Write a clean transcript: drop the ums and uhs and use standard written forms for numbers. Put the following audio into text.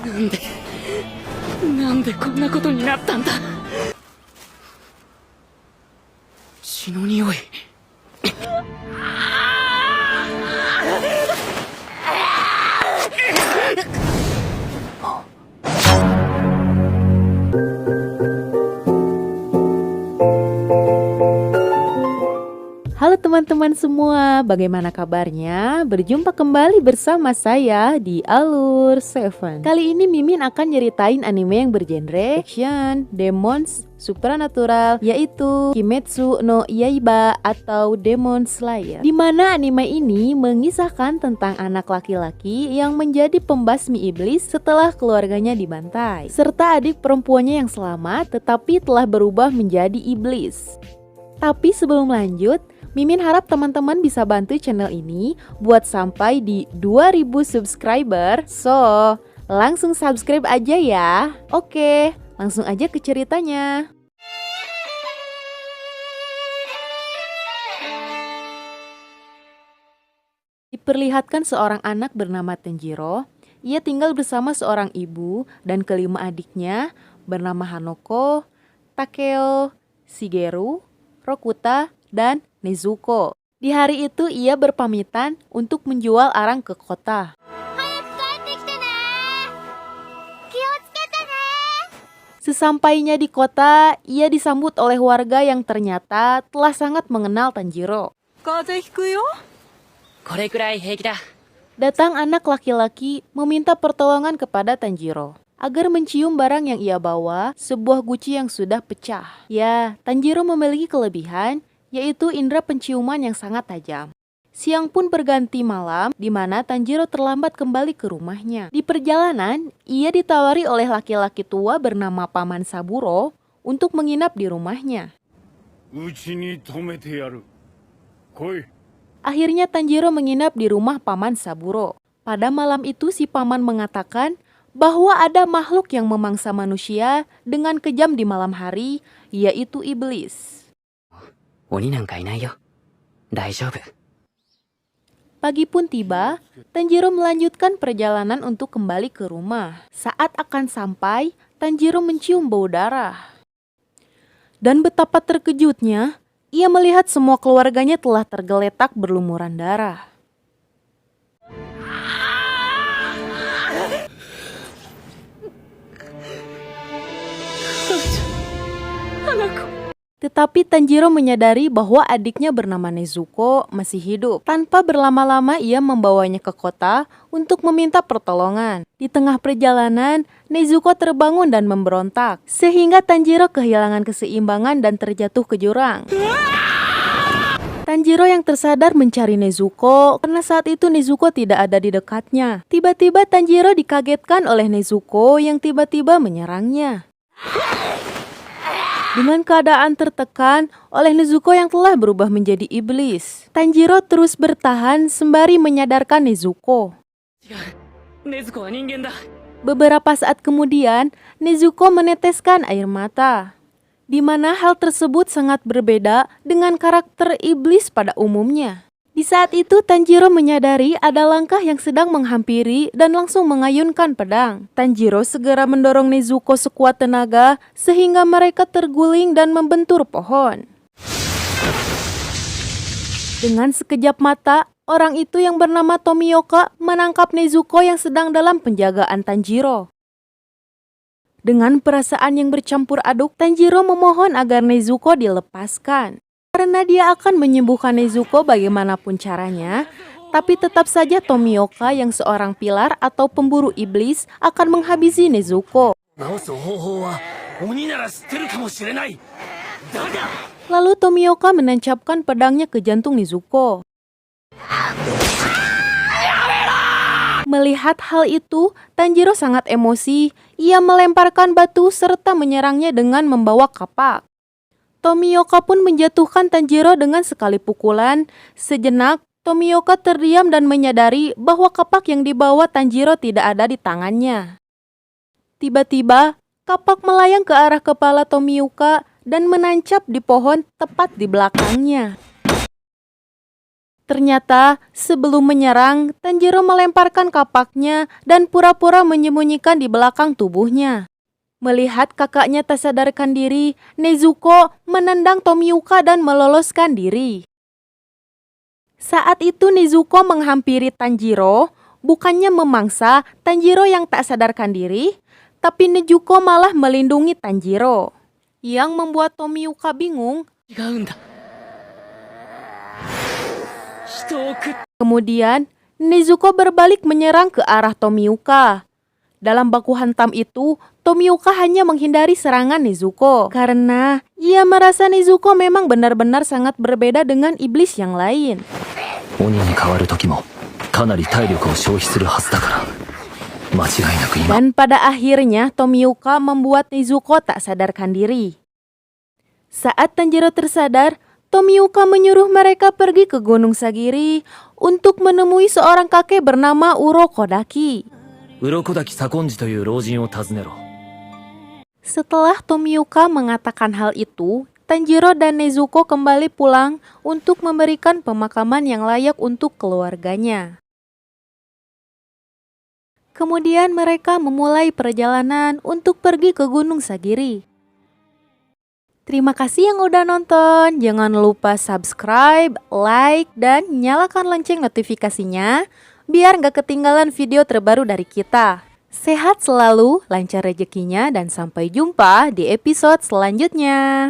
なんでこんなことになったんだ。血の匂い。Halo teman-teman semua, bagaimana kabarnya? Berjumpa kembali bersama saya di Alur 7. Kali ini Mimin akan nyeritain anime yang bergenre action, demons, supernatural, yaitu Kimetsu no Yaiba atau Demon Slayer. Di mana anime ini mengisahkan tentang anak laki-laki yang menjadi pembasmi iblis setelah keluarganya dibantai, serta adik perempuannya yang selamat tetapi telah berubah menjadi iblis. Tapi sebelum lanjut, Mimin harap teman-teman bisa bantu channel ini buat sampai di 2000 subscriber. So, langsung subscribe aja ya. Oke, langsung aja ke ceritanya. Diperlihatkan seorang anak bernama Tanjiro. Ia tinggal bersama seorang ibu dan kelima adiknya bernama Hanoko, Takeo, Shigeru, Rokuta, dan Nezuko. Di hari itu ia berpamitan untuk menjual arang ke kota. Sesampainya di kota, ia disambut oleh warga yang ternyata telah sangat mengenal Tanjiro. Datang anak laki-laki meminta pertolongan kepada Tanjiro agar mencium barang yang ia bawa, sebuah guci yang sudah pecah. Ya, Tanjiro memiliki kelebihan, yaitu indera penciuman yang sangat tajam. Siang pun berganti malam, di mana Tanjiro terlambat kembali ke rumahnya. Di perjalanan, ia ditawari oleh laki-laki tua bernama Paman Saburo untuk menginap di rumahnya. Akhirnya Tanjiro menginap di rumah Paman Saburo. Pada malam itu si Paman mengatakan bahwa ada makhluk yang memangsa manusia dengan kejam di malam hari, yaitu iblis. Pagi pun tiba, Tanjiro melanjutkan perjalanan untuk kembali ke rumah. Saat akan sampai, Tanjiro mencium bau darah. Dan betapa terkejutnya, ia melihat semua keluarganya telah tergeletak berlumuran darah. Tetapi Tanjiro menyadari bahwa adiknya bernama Nezuko masih hidup. Tanpa berlama-lama ia membawanya ke kota untuk meminta pertolongan. Di tengah perjalanan, Nezuko terbangun dan memberontak, sehingga Tanjiro kehilangan keseimbangan dan terjatuh ke jurang. Tanjiro yang tersadar mencari Nezuko karena saat itu Nezuko tidak ada di dekatnya. Tiba-tiba Tanjiro dikagetkan oleh Nezuko yang tiba-tiba menyerangnya. Dengan keadaan tertekan oleh Nezuko yang telah berubah menjadi iblis, Tanjiro terus bertahan sembari menyadarkan Nezuko. Beberapa saat kemudian, Nezuko meneteskan air mata, di mana hal tersebut sangat berbeda dengan karakter iblis pada umumnya. Di saat itu Tanjiro menyadari ada langkah yang sedang menghampiri dan langsung mengayunkan pedang. Tanjiro segera mendorong Nezuko sekuat tenaga sehingga mereka terguling dan membentur pohon. Dengan sekejap mata, orang itu yang bernama Tomioka menangkap Nezuko yang sedang dalam penjagaan Tanjiro. Dengan perasaan yang bercampur aduk, Tanjiro memohon agar Nezuko dilepaskan. Karena dia akan menyembuhkan Nezuko bagaimanapun caranya, tapi tetap saja Tomioka yang seorang pilar atau pemburu iblis akan menghabisi Nezuko. Lalu Tomioka menancapkan pedangnya ke jantung Nezuko. Melihat hal itu, Tanjiro sangat emosi. Ia melemparkan batu serta menyerangnya dengan membawa kapak. Tomioka pun menjatuhkan Tanjiro dengan sekali pukulan. Sejenak, Tomioka terdiam dan menyadari bahwa kapak yang dibawa Tanjiro tidak ada di tangannya. Tiba-tiba, kapak melayang ke arah kepala Tomioka dan menancap di pohon tepat di belakangnya. Ternyata sebelum menyerang, Tanjiro melemparkan kapaknya dan pura-pura menyembunyikan di belakang tubuhnya. Melihat kakaknya tak sadarkan diri, Nezuko menendang Tomioka dan meloloskan diri. Saat itu Nezuko menghampiri Tanjiro, bukannya memangsa Tanjiro yang tak sadarkan diri, tapi Nezuko malah melindungi Tanjiro. Yang membuat Tomioka bingung. 違うんだ。人を食っ Kemudian, Nezuko berbalik menyerang ke arah Tomioka. Dalam baku hantam itu, Tomioka hanya menghindari serangan Nezuko karena ia merasa Nezuko memang benar-benar sangat berbeda dengan iblis yang lain. 鬼に変わる時もかなり体力を消費するはずだから間違いなく今 Dan pada akhirnya, Tomioka membuat Nezuko tak sadarkan diri. Saat Tanjiro tersadar, Tomioka menyuruh mereka pergi ke Gunung Sagiri untuk menemui seorang kakek bernama Urokodaki. 鱗滝左近寺という老人を訪ねろ Setelah Tomioka mengatakan hal itu, Tanjiro dan Nezuko kembali pulang untuk memberikan pemakaman yang layak untuk keluarganya. Kemudian mereka memulai perjalanan untuk pergi ke Gunung Sagiri. Terima kasih yang udah nonton. Jangan lupa subscribe, like, dan nyalakan lonceng notifikasinya biar gak ketinggalan video terbaru dari kita. Sehat selalu, lancar rezekinya, dan sampai jumpa di episode selanjutnya.